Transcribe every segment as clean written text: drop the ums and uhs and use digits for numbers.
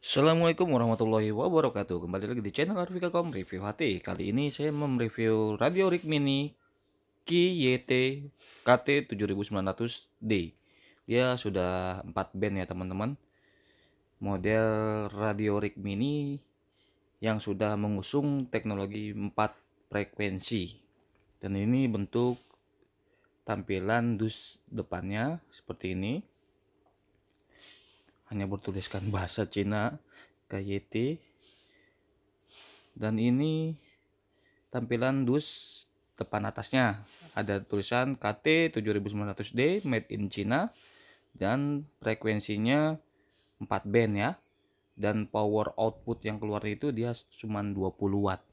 Assalamualaikum warahmatullahi wabarakatuh. Kembali lagi di channel Arvikakom Review HT. Kali ini saya mereview Radio Rig Mini QYT KT 7900D. Dia sudah 4 band ya teman-teman. Model Radio Rig Mini yang sudah mengusung teknologi 4 frekuensi. Dan ini bentuk tampilan dus depannya seperti ini. Hanya bertuliskan bahasa Cina KYT. Dan ini tampilan dus depan atasnya. Ada tulisan KT 7900D made in China dan frekuensinya 4 band ya. Dan power output yang keluar itu dia cuma 20 watt.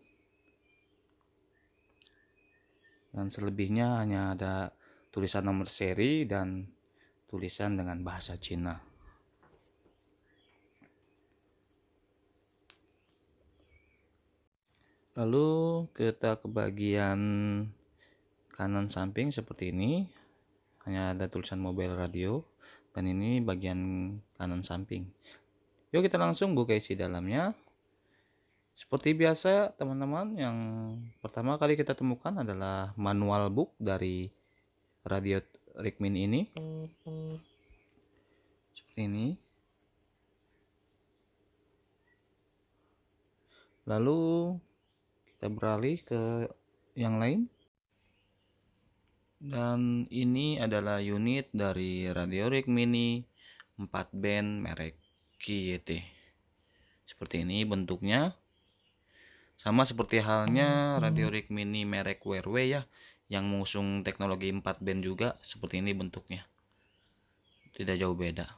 Dan selebihnya hanya ada tulisan nomor seri dan tulisan dengan bahasa Cina. Lalu kita ke bagian kanan samping seperti ini. Hanya ada tulisan mobile radio. Dan ini bagian kanan samping. Yuk kita langsung buka isi dalamnya. Seperti biasa teman-teman, yang pertama kali kita temukan adalah manual book dari Radio Rig Mini ini. Seperti ini. Lalu kita beralih ke yang lain. Dan ini adalah unit dari Radio Rig Mini 4 band merek QYT. Seperti ini bentuknya. Sama seperti halnya Radio Rig Mini merek WRW ya, yang mengusung teknologi 4 band juga. Seperti ini bentuknya. Tidak jauh beda.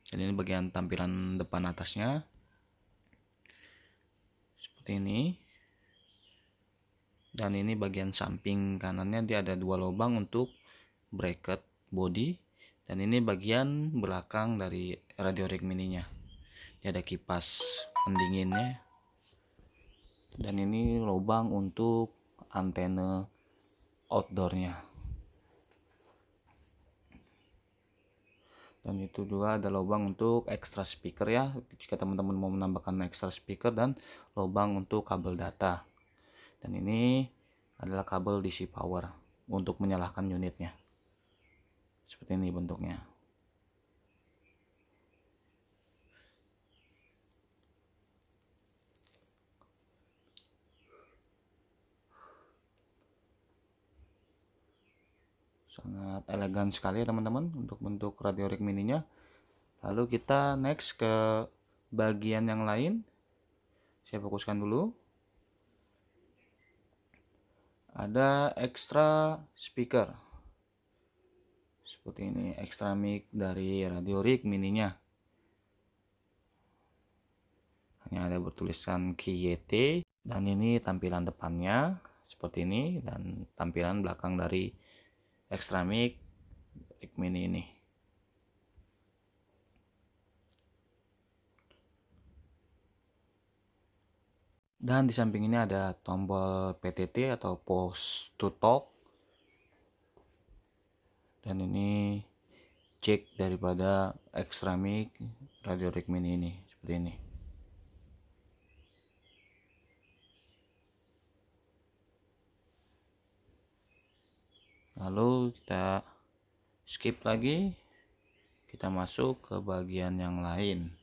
Dan ini bagian tampilan depan atasnya. Seperti ini. Dan ini bagian samping kanannya, dia ada 2 lubang untuk bracket body. Dan ini bagian belakang dari Radio Rig Mininya. Dia ada kipas pendinginnya. Dan ini lubang untuk antena outdoornya. Dan itu juga ada lubang untuk extra speaker ya, jika teman-teman mau menambahkan extra speaker, dan lubang untuk kabel data. Dan ini adalah kabel DC power untuk menyalakan unitnya. Seperti ini bentuknya. Sangat elegan sekali ya teman-teman untuk bentuk Radio Rig Mininya. Lalu kita next ke bagian yang lain. Saya fokuskan dulu. Ada extra speaker. Seperti ini, extra mic dari Radio Rig Mininya. Hanya ada bertulisan QYT. Dan ini tampilan depannya seperti ini, dan tampilan belakang dari extra mic Rig Mini ini. Dan di samping ini ada tombol PTT atau push to talk. Dan ini jack daripada extra mic Radio Rig Mini ini, seperti ini. Lalu kita skip lagi, kita masuk ke bagian yang lain.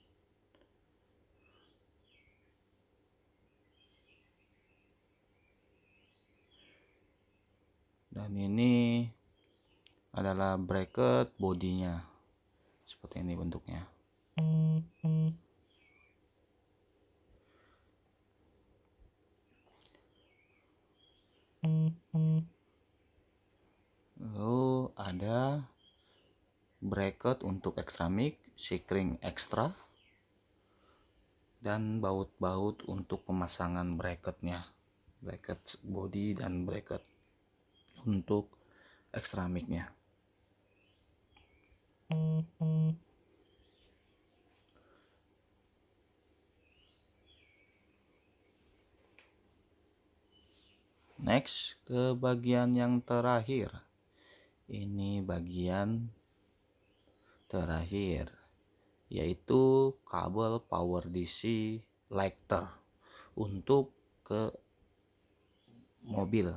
Dan ini adalah bracket bodinya, seperti ini bentuknya. Lalu ada bracket untuk extra mic, sikring extra, dan baut-baut untuk pemasangan bracketnya, bracket body dan bracket untuk extra mic-nya. Next ke bagian yang terakhir. Ini bagian terakhir. yaitu kabel power DC lighter untuk ke mobil.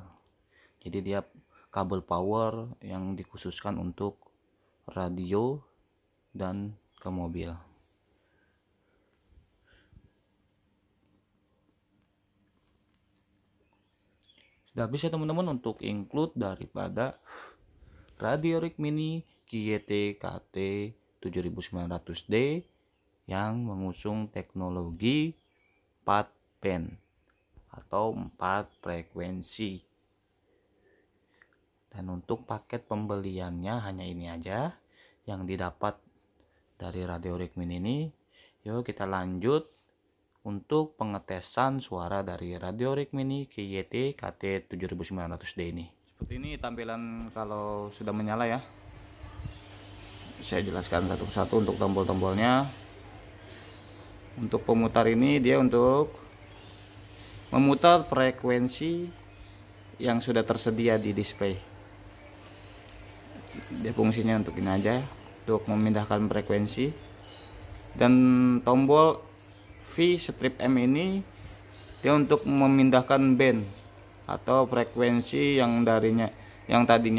Jadi dia kabel power yang dikhususkan untuk radio dan ke mobil. Sudah bisa teman-teman untuk include daripada radio Rick Mini QYT KT 7900D yang mengusung teknologi 4 band atau 4 frekuensi. Dan untuk paket pembeliannya hanya ini aja yang didapat dari radio Rick Mini ini. Yuk kita lanjut untuk pengetesan suara dari radio Rick Mini QYT KT 7900D ini. Seperti ini tampilan kalau sudah menyala ya. Saya jelaskan satu persatu untuk tombol-tombolnya. Untuk pemutar ini dia untuk memutar frekuensi yang sudah tersedia di display. Dia fungsinya untuk ini aja, untuk memindahkan frekuensi. Dan tombol V strip M ini dia untuk memindahkan band atau frekuensi yang tadinya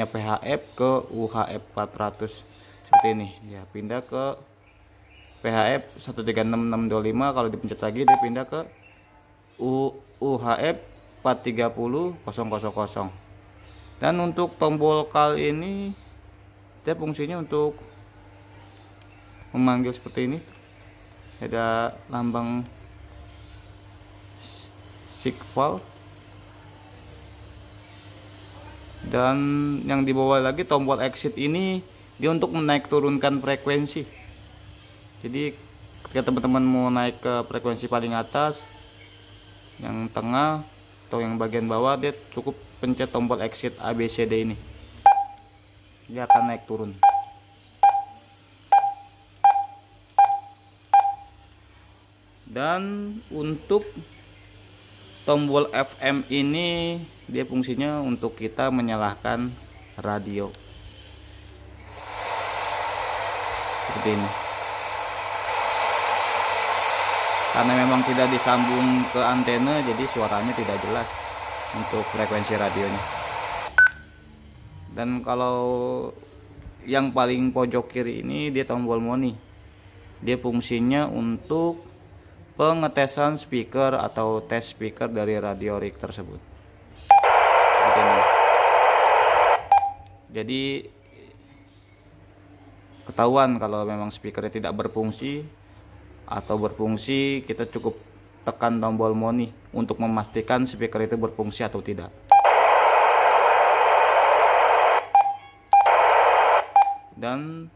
PHF ke UHF 400. Seperti ini, dia pindah ke PHF 136625. Kalau dipencet lagi dia pindah ke UHF 430.000. Dan untuk tombol call ini dia fungsinya untuk memanggil seperti ini. Ada lambang sigval. Dan yang di bawah lagi tombol exit ini dia untuk menaik turunkan frekuensi. Jadi ketika teman-teman mau naik ke frekuensi paling atas, yang tengah atau yang bagian bawah, dia cukup pencet tombol exit ABCD ini, dia akan naik turun. Dan untuk tombol FM ini dia fungsinya untuk kita menyalakan radio seperti ini. Karena memang tidak disambung ke antena, jadi suaranya tidak jelas untuk frekuensi radionya. Dan kalau yang paling pojok kiri ini dia tombol moni. Dia fungsinya untuk pengetesan speaker atau tes speaker dari radio Rick tersebut. Seperti ini. Jadi ketahuan kalau memang speakernya tidak berfungsi atau berfungsi, kita cukup tekan tombol moni untuk memastikan speaker itu berfungsi atau tidak. Dan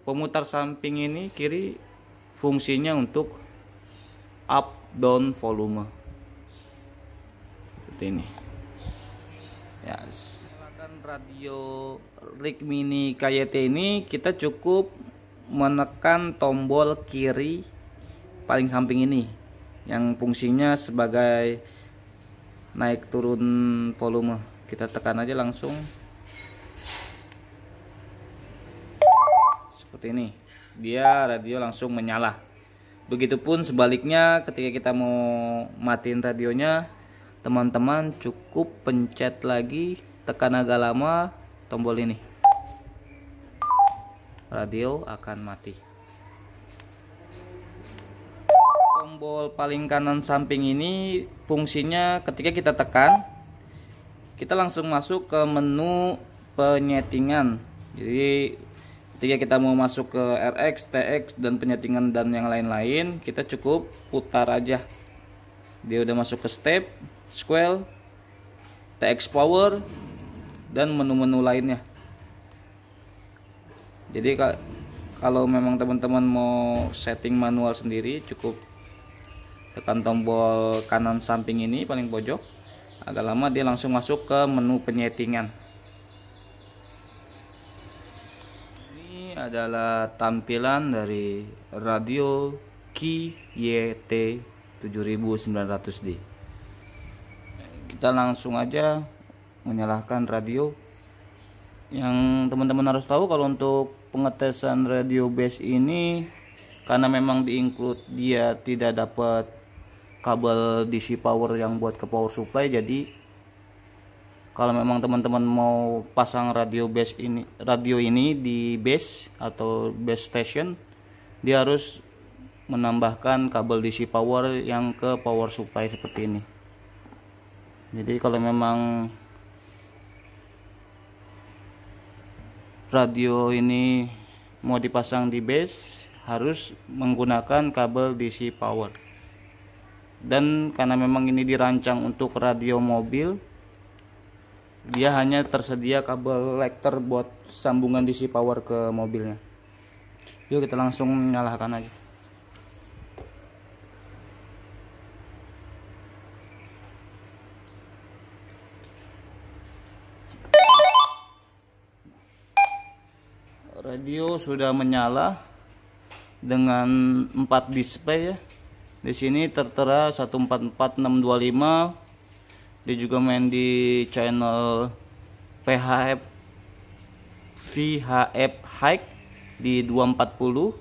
pemutar samping ini kiri fungsinya untuk up down volume seperti ini ya. Silakan radio Rick Mini KYT ini kita cukup menekan tombol kiri paling samping ini yang fungsinya sebagai naik turun volume. Kita tekan aja langsung seperti ini, dia radio langsung menyala. Begitupun sebaliknya, ketika kita mau matiin radionya, teman-teman cukup pencet lagi, tekan agak lama tombol ini, radio akan mati. Tombol paling kanan samping ini fungsinya ketika kita tekan, kita langsung masuk ke menu penyetingan. Jadi ketika kita mau masuk ke RX, TX dan penyetingan dan yang lain-lain, kita cukup putar aja. Dia udah masuk ke step, square, TX power dan menu-menu lainnya. Jadi kalau memang teman-teman mau setting manual sendiri, cukup tekan tombol kanan samping ini paling pojok. Agak lama dia langsung masuk ke menu penyetingan. Adalah tampilan dari radio QYT 7900D. Kita langsung aja menyalakan radio. Yang teman-teman harus tahu, kalau untuk pengetesan radio base ini karena memang di-include dia tidak dapat kabel DC power yang buat ke power supply. Jadi kalau memang teman-teman mau pasang radio ini di base atau base station, dia harus menambahkan kabel DC power yang ke power supply seperti ini. Jadi kalau memang radio ini mau dipasang di base, harus menggunakan kabel DC power. Dan karena memang ini dirancang untuk radio mobil, dia hanya tersedia kabel lekter buat sambungan DC power ke mobilnya. Yuk kita langsung nyalakan aja. Radio sudah menyala dengan 4 display ya. Di sini tertera 144625. Dia juga main di channel VHF High di 240,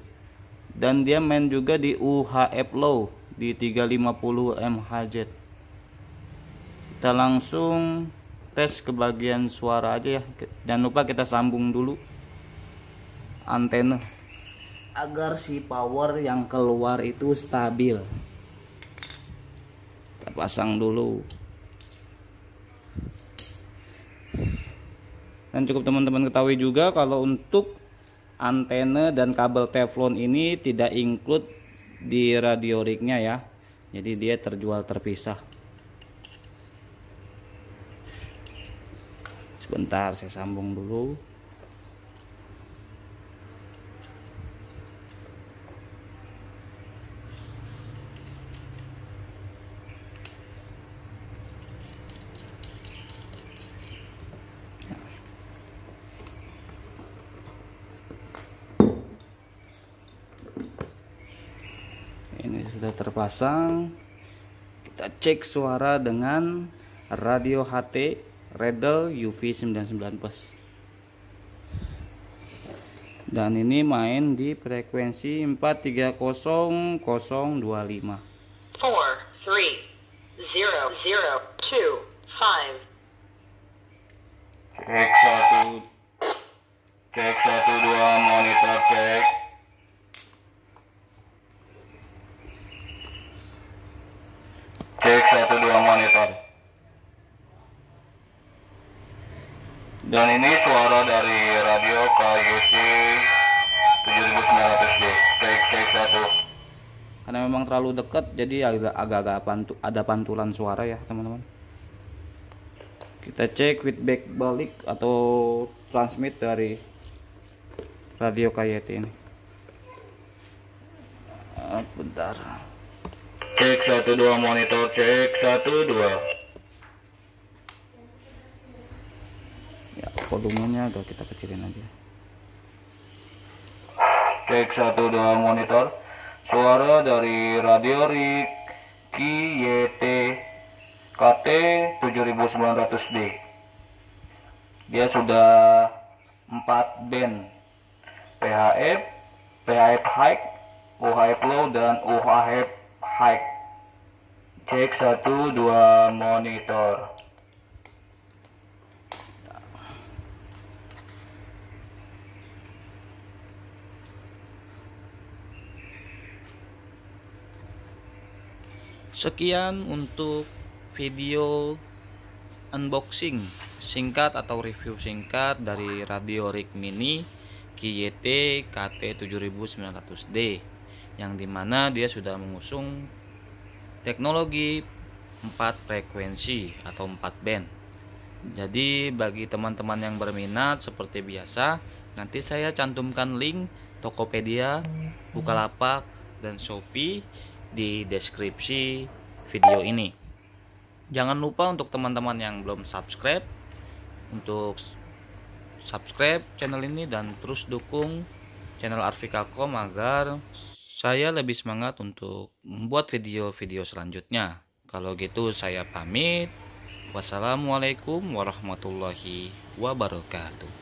dan dia main juga di UHF Low di 350 MHz. Kita langsung tes ke bagian suara aja ya. Jangan lupa kita sambung dulu antena agar si power yang keluar itu stabil. Kita pasang dulu. Dan cukup teman-teman ketahui juga kalau untuk antena dan kabel teflon ini tidak include di radio rignya ya. Jadi dia terjual terpisah. Sebentar saya sambung dulu. Ini sudah terpasang. Kita cek suara dengan radio HT Redel UV99 Plus. Dan ini main di frekuensi 430025. 43002 Cek 1 2 monitor cek. Cek 1 2 monitor. Dan ini suara dari radio KYT 7900D. Cek 1. Karena memang terlalu dekat, jadi agak-agak ada pantulan suara ya teman-teman. Kita cek feedback balik atau transmit dari radio KYT ini. Bentar. Cek 1 2 monitor, cek 1 2. Ya, volumenya udah kita kecilin aja. Cek 1 2 monitor. Suara dari radio RIG KYT KT 7900D. Dia sudah 4 band, PHF, PHF High, UHF Low, dan UHF High. Cek 1 2 monitor. Sekian untuk video unboxing singkat atau review singkat dari radio RIG Mini KYT KT7900D, yang dimana dia sudah mengusung teknologi 4 frekuensi atau 4 band. Jadi bagi teman-teman yang berminat, seperti biasa nanti saya cantumkan link Tokopedia, Bukalapak, dan Shopee di deskripsi video ini. Jangan lupa untuk teman-teman yang belum subscribe, untuk subscribe channel ini dan terus dukung channel Arvikalkom agar saya lebih semangat untuk membuat video-video selanjutnya. Kalau gitu saya pamit. Wassalamualaikum warahmatullahi wabarakatuh.